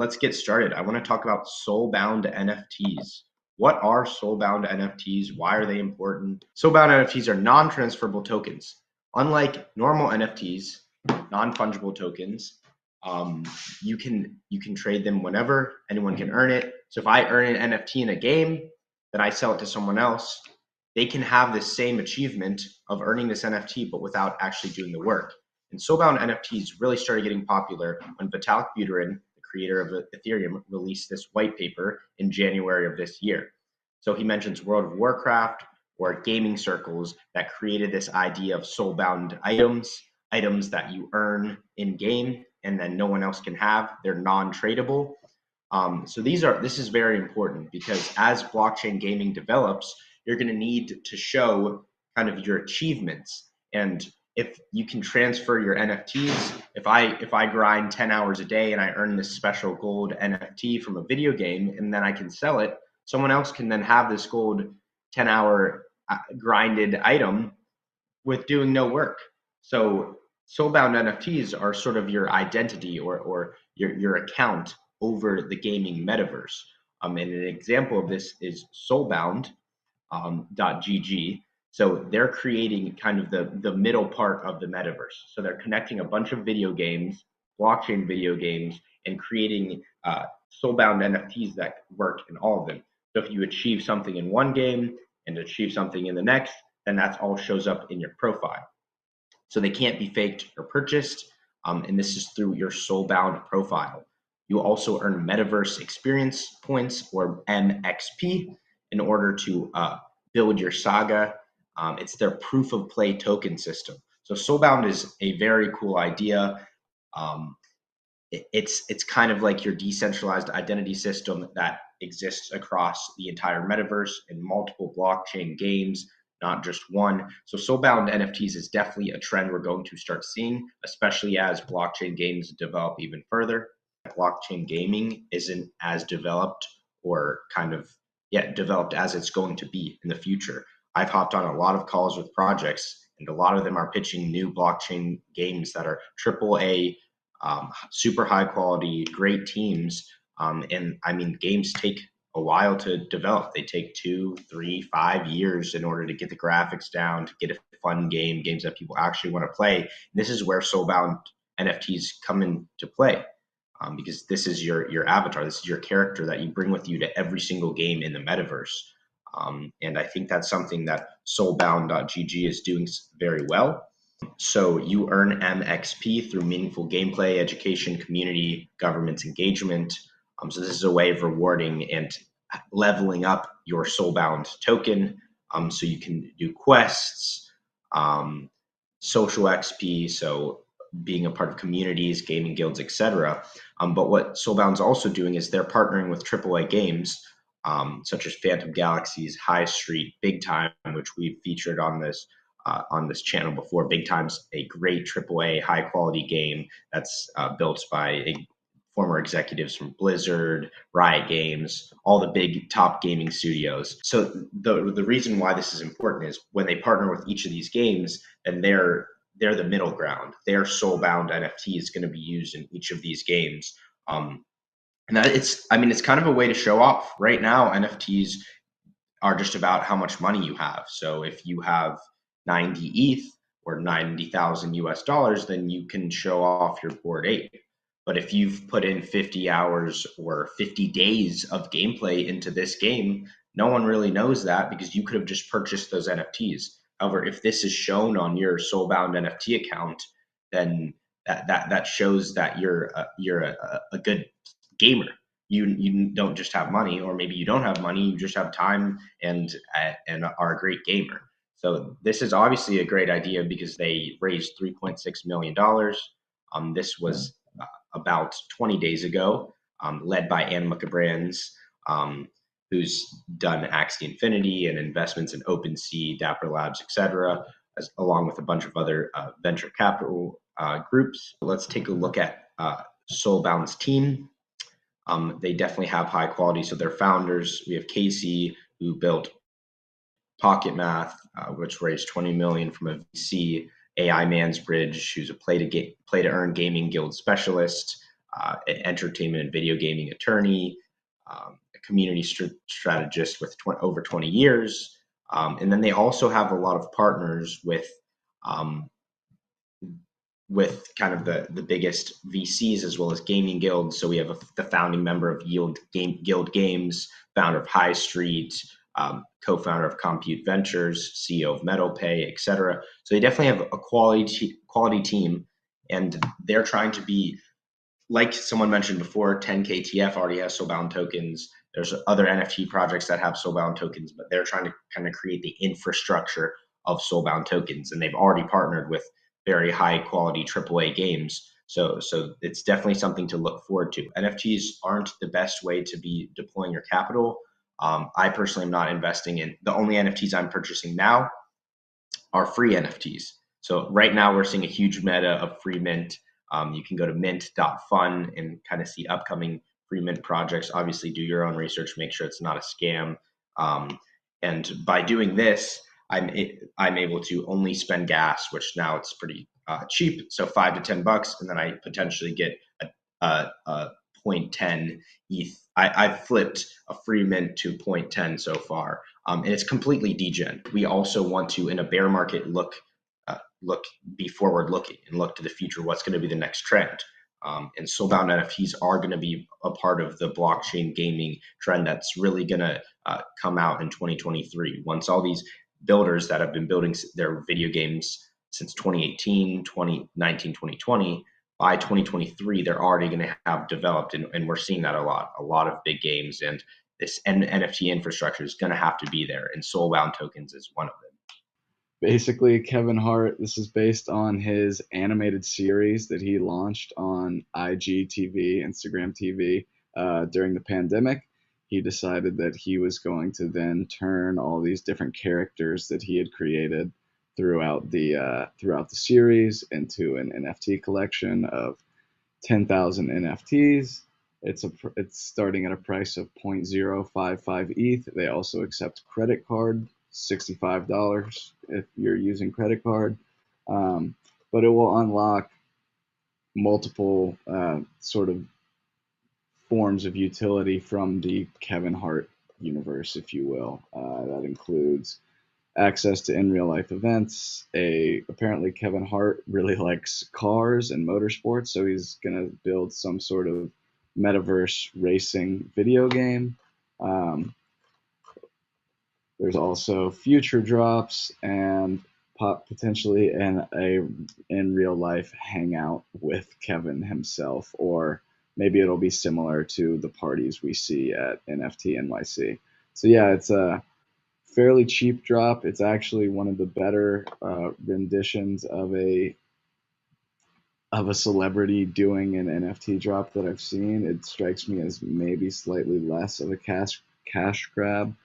let's get started. I want to talk about SoulBound NFTs. What are SoulBound NFTs? Why are they important? SoulBound NFTs are non-transferable tokens. Unlike normal NFTs, non-fungible tokens, you can trade them whenever. Anyone can earn it. So if I earn an NFT in a game, then I sell it to someone else. They can have the same achievement of earning this NFT, but without actually doing the work. And SoulBound NFTs really started getting popular when Vitalik Buterin, the creator of Ethereum, released this white paper in January of this year. So he mentions World of Warcraft or gaming circles that created this idea of SoulBound items that you earn in game and then no one else can have. They're non-tradable. So this is very important because as blockchain gaming develops, you're going to need to show kind of your achievements. And if you can transfer your NFTs, if I grind 10 hours a day and I earn this special gold NFT from a video game and then I can sell it, someone else can then have this gold 10-hour grinded item with doing no work. So SoulBound NFTs are sort of your identity or your account over the gaming metaverse. And an example of this is SoulBound .gg. So they're creating kind of the middle part of the metaverse. So they're connecting a bunch of video games, blockchain video games, and creating SoulBound NFTs that work in all of them. So if you achieve something in one game and achieve something in the next, then that all shows up in your profile. So they can't be faked or purchased, and this is through your SoulBound profile. You also earn metaverse experience points, or MXP, in order to build your saga. It's their proof of play token system. So SoulBound is a very cool idea. It's kind of like your decentralized identity system that exists across the entire metaverse in multiple blockchain games, not just one. So SoulBound NFTs is definitely a trend we're going to start seeing, especially as blockchain games develop even further. Blockchain gaming isn't as developed or kind of yet developed as it's going to be in the future. I've hopped on a lot of calls with projects, and a lot of them are pitching new blockchain games that are AAA, super high quality, great teams. And I mean, games take a while to develop. They take 2, 3, 5 years in order to get the graphics down, to get a fun games that people actually want to play. And this is where SoulBound NFTs come into play. Because this is your avatar, this is your character that you bring with you to every single game in the metaverse. And I think that's something that SoulBound.gg is doing very well. So you earn MXP through meaningful gameplay, education, community, government engagement. So this is a way of rewarding and leveling up your SoulBound token. So you can do quests, social XP, so being a part of communities, gaming guilds, etc. But what SoulBound's also doing is they're partnering with AAA games, such as Phantom Galaxies, High Street, Big Time, which we've featured on this channel before. Big Time's a great AAA high quality game that's built by former executives from Blizzard, Riot Games, all the big top gaming studios. So the reason why this is important is when they partner with each of these games, and they're the middle ground. Their SoulBound NFT is going to be used in each of these games. And that it's kind of a way to show off. Right now, NFTs are just about how much money you have. So if you have 90 ETH or 90,000 US dollars, then you can show off your Bored Ape. But if you've put in 50 hours or 50 days of gameplay into this game, no one really knows that because you could have just purchased those NFTs. However, if this is shown on your SoulBound NFT account, then that shows that you're a good gamer. You don't just have money, or maybe you don't have money, you just have time and are a great gamer. So this is obviously a great idea because they raised $3.6 million. This was about 20 days ago, led by Animoca Brands, who's done Axie Infinity and investments in OpenSea, Dapper Labs, etc., along with a bunch of other venture capital groups. Let's take a look at SoulBound's team. They definitely have high quality. So their founders, we have Casey, who built Pocket Math, which raised $20 million from a VC. AI Mansbridge, who's a play to earn gaming guild specialist. entertainment and video gaming attorney, a community strategist with over 20 years. And then they also have a lot of partners um, with kind of the biggest VCs as well as gaming guilds. So we have the founding member of Guild Games, founder of High Street, co-founder of Compute Ventures, CEO of MetalPay, et cetera. So they definitely have a quality team, and they're trying to be, like someone mentioned before, 10KTF already has SoulBound tokens. There's other NFT projects that have SoulBound tokens, but they're trying to kind of create the infrastructure of SoulBound tokens, and they've already partnered with very high quality AAA games. So it's definitely something to look forward to. NFTs aren't the best way to be deploying your capital. I personally am not investing in, the only NFTs I'm purchasing now are free NFTs. So right now we're seeing a huge meta of free mint. You can go to mint.fun and kind of see upcoming free mint projects. Obviously, do your own research, make sure it's not a scam. And by doing this, I'm able to only spend gas, which now it's pretty cheap, so $5 to $10, and then I potentially get a 0.10 ETH. I've flipped a free mint to 0.10 so far, and it's completely degen. We also want to, in a bear market, be forward looking and look to the future. What's going to be the next trend? And SoulBound NFTs are going to be a part of the blockchain gaming trend that's really going to come out in 2023. Once all these builders that have been building their video games since 2018, 2019, 2020, by 2023, they're already going to have developed. And we're seeing that a lot of big games. And this NFT infrastructure is going to have to be there. And SoulBound tokens is one of them. Basically, Kevin Hart, this is based on his animated series that he launched on IGTV, Instagram TV, during the pandemic. He decided that he was going to then turn all these different characters that he had created throughout the series into an NFT collection of 10,000 NFTs. It's starting at a price of 0.055 ETH. They also accept credit card, $65 if you're using credit card, but it will unlock multiple sort of forms of utility from the Kevin Hart universe, if you will. That includes access to in real life events. Apparently Kevin Hart really likes cars and motorsports, so he's gonna build some sort of metaverse racing video game. There's also future drops and potentially in real life hangout with Kevin himself, or maybe it'll be similar to the parties we see at NFT NYC. So yeah, it's a fairly cheap drop. It's actually one of the better renditions of a celebrity doing an NFT drop that I've seen. It strikes me as maybe slightly less of a cash grab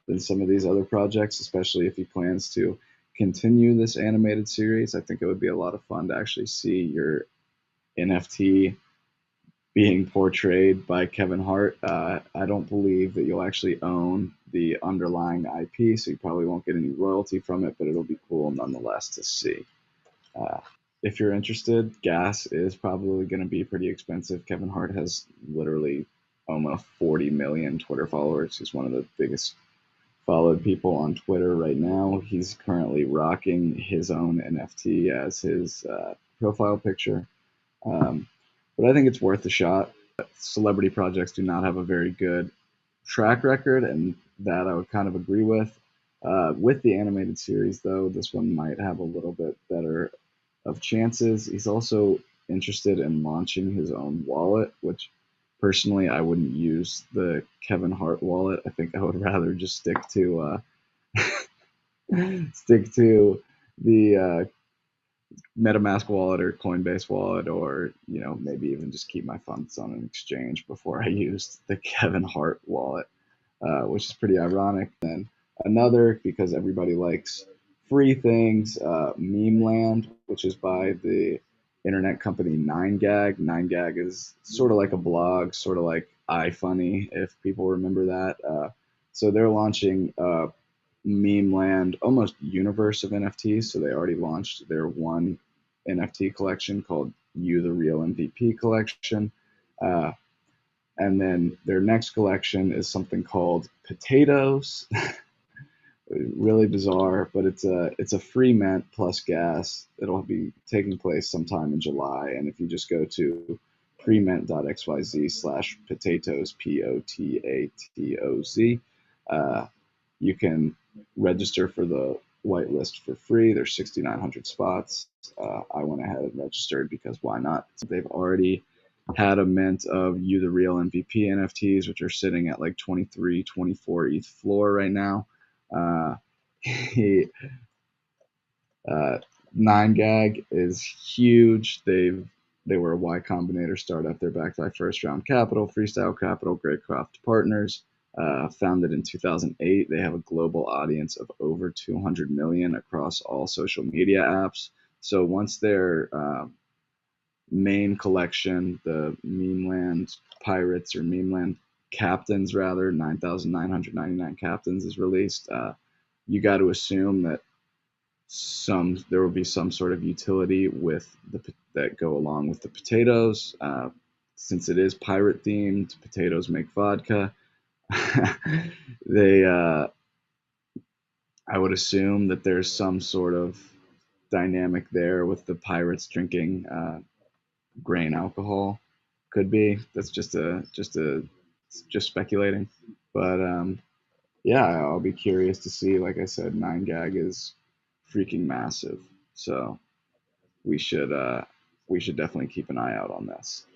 than some of these other projects, especially if he plans to continue this animated series. I think it would be a lot of fun to actually see your NFT being portrayed by Kevin Hart. I don't believe that you'll actually own the underlying IP, so you probably won't get any royalty from it, but it'll be cool nonetheless to see. If you're interested, gas is probably going to be pretty expensive. Kevin Hart has literally almost 40 million Twitter followers. He's one of the biggest followed people on Twitter right now. He's currently rocking his own NFT as his profile picture. But I think it's worth a shot. Celebrity projects do not have a very good track record, and that I would kind of agree with. With the animated series, though, this one might have a little bit better of chances. He's also interested in launching his own wallet, which personally I wouldn't use the Kevin Hart wallet. I think I would rather just stick to the MetaMask wallet or Coinbase wallet, or maybe even just keep my funds on an exchange before I used the Kevin Hart wallet, which is pretty ironic. Then another, because everybody likes free things, Meme Land, which is by the internet company 9gag. 9gag is sort of like a blog, sort of like iFunny, if people remember that. So they're launching Meme Land, almost universe of NFTs. So they already launched their one NFT collection called You the Real MVP collection. And then their next collection is something called Potatoes. Really bizarre, but it's a free mint plus gas. It'll be taking place sometime in July, and if you just go to premint.xyz/potatoes POTATOZ, you can register for the whitelist for free. There's 6,900 spots. I went ahead and registered because why not? They've already had a mint of You the Real MVP NFTs, which are sitting at like 23, 24 ETH floor right now. He, 9gag is huge. They were a Y Combinator startup. They're backed by First Round Capital, Freestyle Capital, Greycroft Partners. Founded in 2008, they have a global audience of over 200 million across all social media apps. So once their main collection, the Memeland Pirates or Memeland Captains, rather, 9,999 Captains is released, you got to assume that there will be some sort of utility with that go along with the potatoes. Since it is pirate themed, potatoes make vodka. I would assume that there's some sort of dynamic there with the pirates drinking grain alcohol. Could be. That's just speculating. But yeah, I'll be curious to see. Like I said, 9gag is freaking massive. So we should definitely keep an eye out on this.